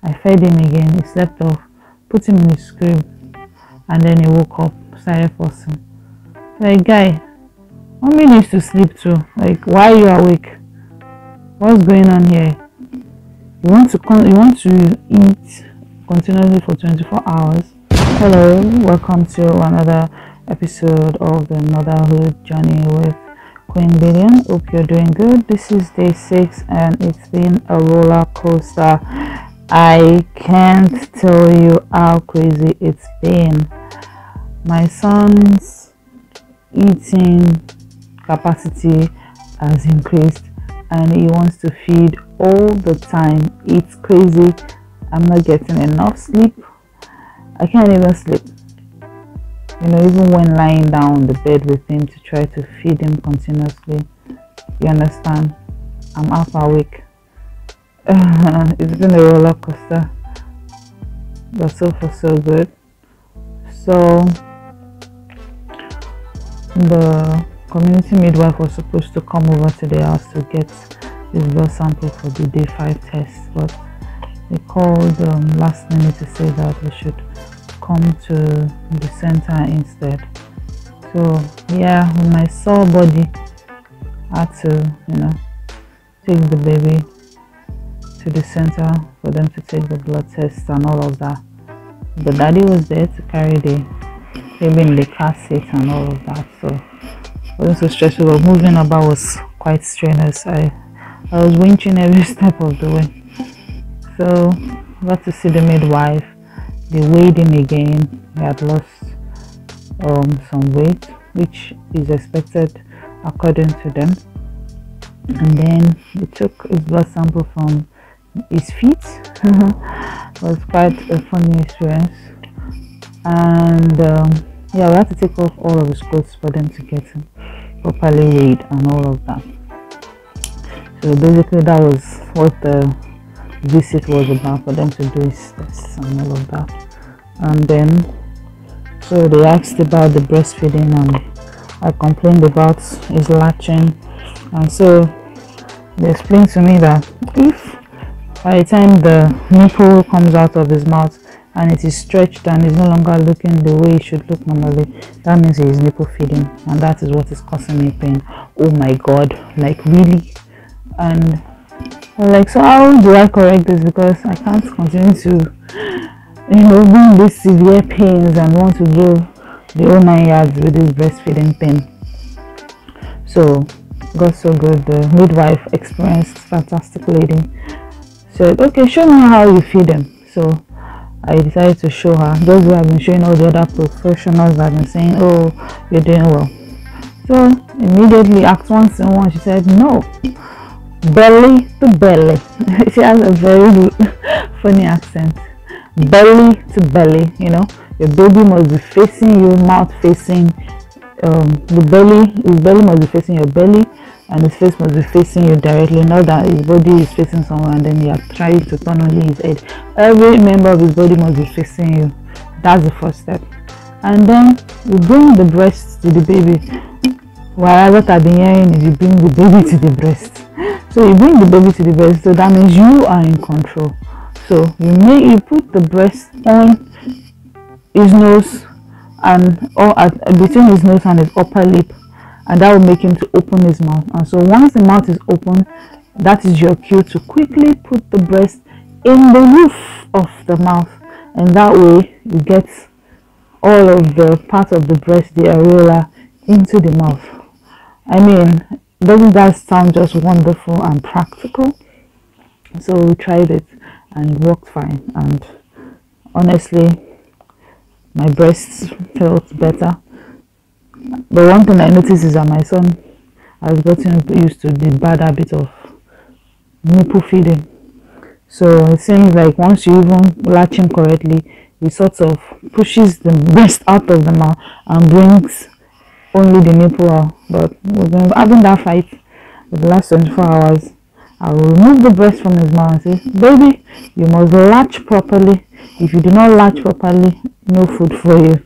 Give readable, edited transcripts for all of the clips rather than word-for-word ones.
I fed him again. He slept off, put him in his crib, and then he woke up, started fussing. Like, guy, mommy needs to sleep too. Like, why are you awake? What's going on here? You want to eat continuously for 24 hours? Hello, welcome to another episode of the Motherhood Journey with Queen Billion. Hope you're doing good. This is day 6 and it's been a roller coaster. I can't tell you how crazy it's been. My son's eating capacity has increased and he wants to feed all the time. It's crazy. I'm not getting enough sleep. I can't even sleep. You know, even when lying down on the bed with him to try to feed him continuously. You understand? I'm half awake. It's been a roller coaster. But so far so good. So the community midwife was supposed to come over to the house to get his blood sample for the day 5 test, but they called last minute to say that we should come to the center instead. So yeah, with my sore body, I had to, you know, take the baby to the center for them to take the blood test and all of that. The daddy was there to carry the baby in the car seat and all of that, so it wasn't so stressful, but moving about was quite strenuous. I was winching every step of the way. So got to see the midwife. They weighed him again. He had lost some weight, which is expected according to them. And then they took his blood sample from his feet. It was quite a funny experience. And yeah, we had to take off all of his clothes for them to get him properly weighed and all of that. So basically that was what the visit was about, for them to do his tests and all of that. And then so they asked about the breastfeeding and I complained about his latching, and so they explained to me that if by the time the nipple comes out of his mouth and it is stretched and is no longer looking the way it should look normally, that means he is nipple feeding, and that is what is causing me pain. Oh my god, like really? And I'm like, so how do I correct this, because I can't continue to, you know, bring these severe pains and want to go the whole 9 yards with this breastfeeding thing. So got so good. The midwife, experienced, fantastic lady, said, okay, show me how you feed them. So I decided to show her, just who I've been showing all the other professionals that have been saying, oh, you're doing well. So immediately, asked once in one, she said, no, belly to belly. She has a very funny accent. Belly to belly, you know, your baby must be facing you, mouth facing the belly. His belly must be facing your belly, and his face must be facing you directly, not that his body is facing somewhere and then you are trying to turn only his head. Every member of his body must be facing you. That's the first step. And then you bring the breast to the baby. While what I've been hearing is you bring the baby to the breast. So you bring the baby to the breast, so that means you are in control. So you put the breast on his nose and between his nose and his upper lip, and that will make him to open his mouth. And so once the mouth is open, that is your cue to quickly put the breast in the roof of the mouth, and that way you get all of the part of the breast, the areola, into the mouth. I mean, doesn't that sound just wonderful and practical? So we tried it and it worked fine, and honestly my breasts felt better. But one thing I noticed is that my son has gotten used to the bad habit of nipple feeding. So it seems like once you even latch him correctly, he sort of pushes the breast out of the mouth and brings only the nipple out. But we've been having that fight for the last 24 hours. I will remove the breast from his mouth and say, baby, you must latch properly. If you do not latch properly, no food for you.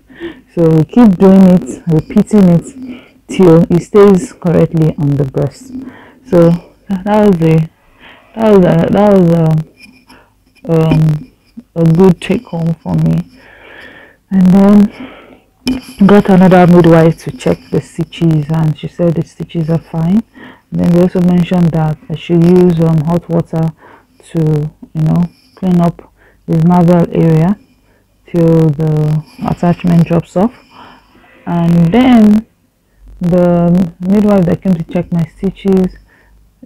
So we keep doing it, repeating it till it stays correctly on the breast. So that was a good take home for me. And then got another midwife to check the stitches, and she said the stitches are fine. And then they also mentioned that I should use hot water to, clean up this navel area till the attachment drops off. And then the midwife that came to check my stitches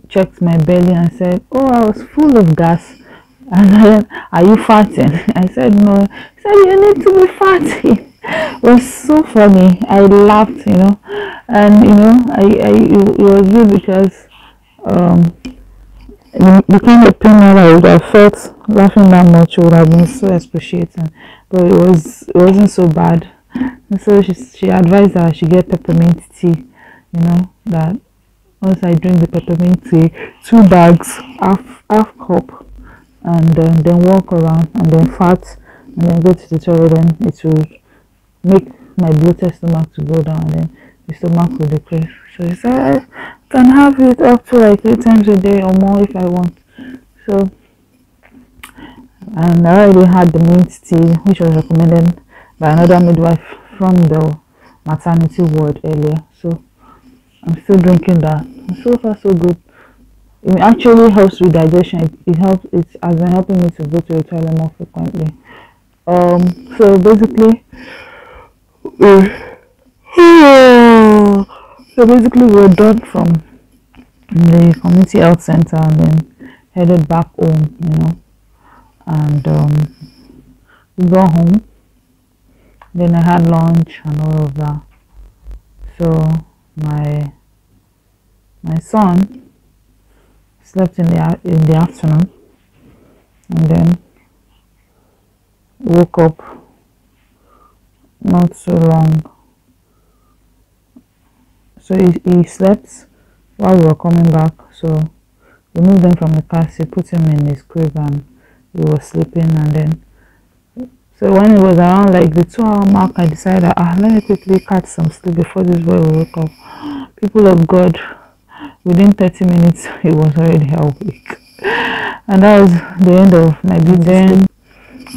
checked my belly and said, "Oh, I was full of gas." And then, "Are you farting?" I said, "No." He said, "You need to be farting." It was so funny. I laughed, and it was good because the kind of pain that I would have felt laughing that much would have been so excruciating, but it wasn't so bad. And so she advised that I should get peppermint tea, that once I drink the peppermint tea, 2 bags, half cup, and then walk around and then fart and then go to the toilet, and it will make my bloated stomach to go down, and then the stomach will decrease. So he said I can have it up to like 3 times a day or more if I want. So, and I already had the mint tea, which was recommended by another midwife from the maternity ward earlier. So I'm still drinking that. And so far so good. It actually helps with digestion. It has been helping me to go to the toilet more frequently. So basically we're done from the community health center and then headed back home, and we got home. Then I had lunch and all of that. So my son slept in the afternoon, and then woke up not so long. So he slept while we were coming back. So we moved him from the car seat, put him in his crib, and he was sleeping. And then, so when it was around like the 2-hour mark, I decided, let me quickly catch some sleep before this boy will wake up. People of God, within 30 minutes, he was already awake. And that was the end of my day.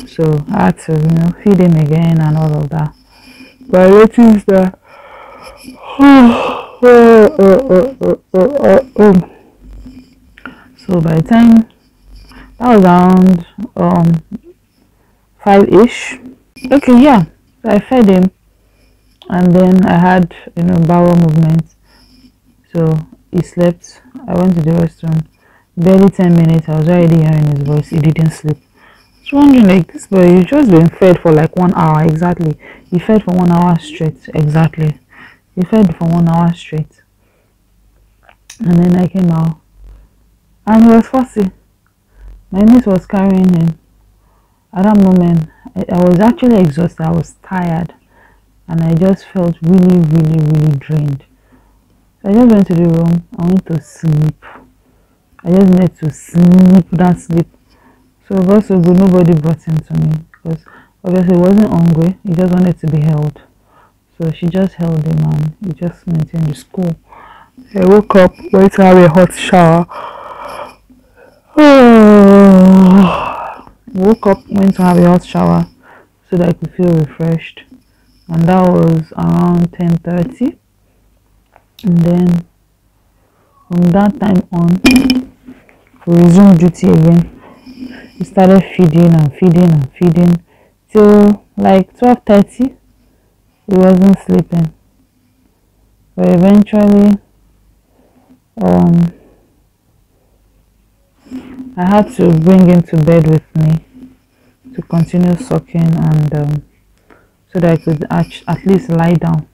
So I had to, feed him again and all of that. But I noticed that so by the time that was around 5-ish. Okay, yeah. So I fed him, and then I had bowel movements. So he slept. I went to the restroom. Barely 10 minutes, I was already hearing his voice. He didn't sleep. I was wondering, like, this boy, you've just been fed for like 1 hour. Exactly. He fed for 1 hour straight. Exactly. He fed for 1 hour straight. And then I came out, and he was fussy. My niece was carrying him. At that moment, I was actually exhausted. I was tired, and I just felt really, really, really drained. So I just went to the room. I went to sleep. I just needed to sleep that sleep. So God so good, nobody brought him to me, because obviously he wasn't hungry. He just wanted to be held. So she just held him, and he just maintained the school. I woke up, went to have a hot shower. Woke up, went to have a hot shower so that I could feel refreshed. And that was around 10:30. And then from that time on, we resumed duty again. We started feeding and feeding and feeding till like 12:30. He wasn't sleeping, but eventually I had to bring him to bed with me to continue sucking, and so that I could at least lie down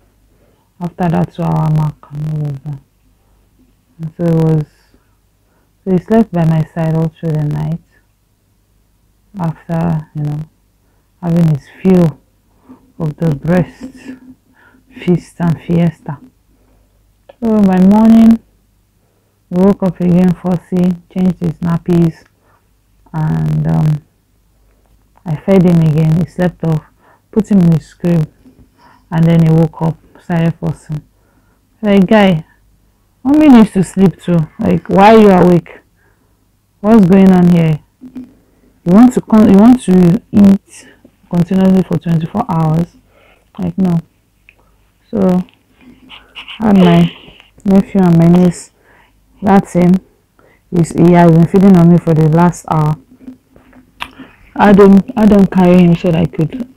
after that 2-hour mark and all of that. And so he slept by my side all through the night after having his fill of the breast feast and fiesta. So by morning, he woke up again fussy, changed his nappies, and I fed him again. He slept off, put him in his crib, and then he woke up, started fussing. Like, guy, mommy needs to sleep too. Like, why are you awake? What's going on here? You want to eat continuously for 24 hours? Like, no. So I had my nephew and my niece. That's him. He has been feeding on me for the last hour. I don't carry him so that I could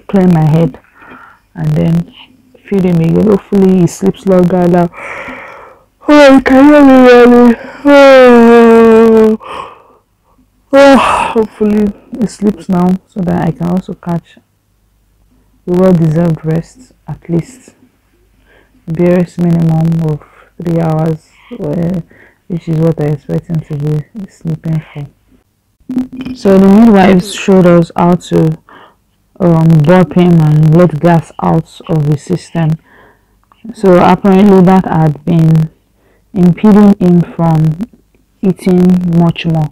clear my head and then feed him again. Hopefully he sleeps longer now. Oh, can you hear me really? Hopefully he sleeps now so that I can also catch a well-deserved rest, at least barest minimum of 3 hours, which is what I expect him to be sleeping for. So the midwives showed us how to burp him and let gas out of the system. So apparently that had been impeding him from eating much more.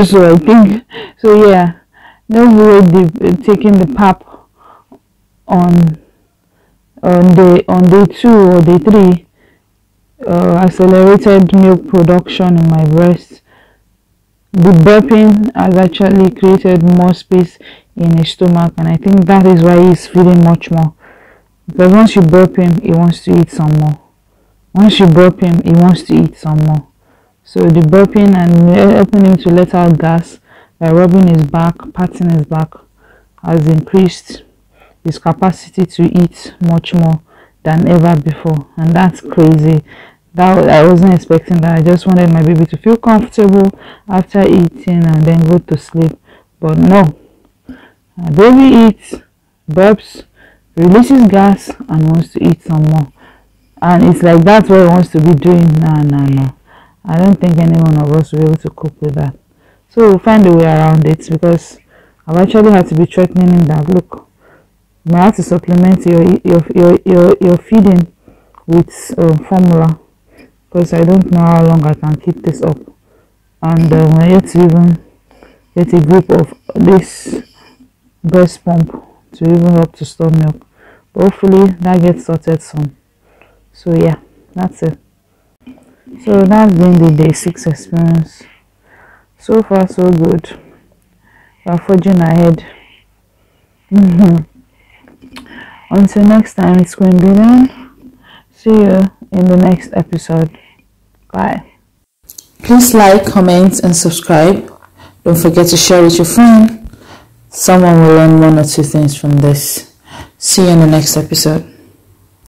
So I think, so yeah, no way taking the pap on day 2 or day 3 accelerated milk production in my breast. The burping has actually created more space in his stomach, and I think that is why he's feeling much more. Because once you burp him, he wants to eat some more. Once you burp him, he wants to eat some more. So the burping and helping him to let out gas by rubbing his back, patting his back, has increased his capacity to eat much more than ever before. And that's crazy. That I wasn't expecting that. I just wanted my baby to feel comfortable after eating and then go to sleep. But no. My baby eats, burps, releases gas and wants to eat some more. And it's like that's what he wants to be doing. No. I don't think any one of us will be able to cope with that. So we'll find a way around it, because I've actually had to be threatening him that, look, you might have to supplement your feeding with formula, because I don't know how long I can keep this up. And we're yet to even get a grip of this breast pump to even help to store milk. But hopefully that gets sorted soon. So yeah, that's it. So that's been the day 6 experience. So far so good. We're forging ahead. Until next time, it's Queen Billion. See you in the next episode. Bye. Please like, comment and subscribe. Don't forget to share with your friend. Someone will learn 1 or 2 things from this. See you in the next episode.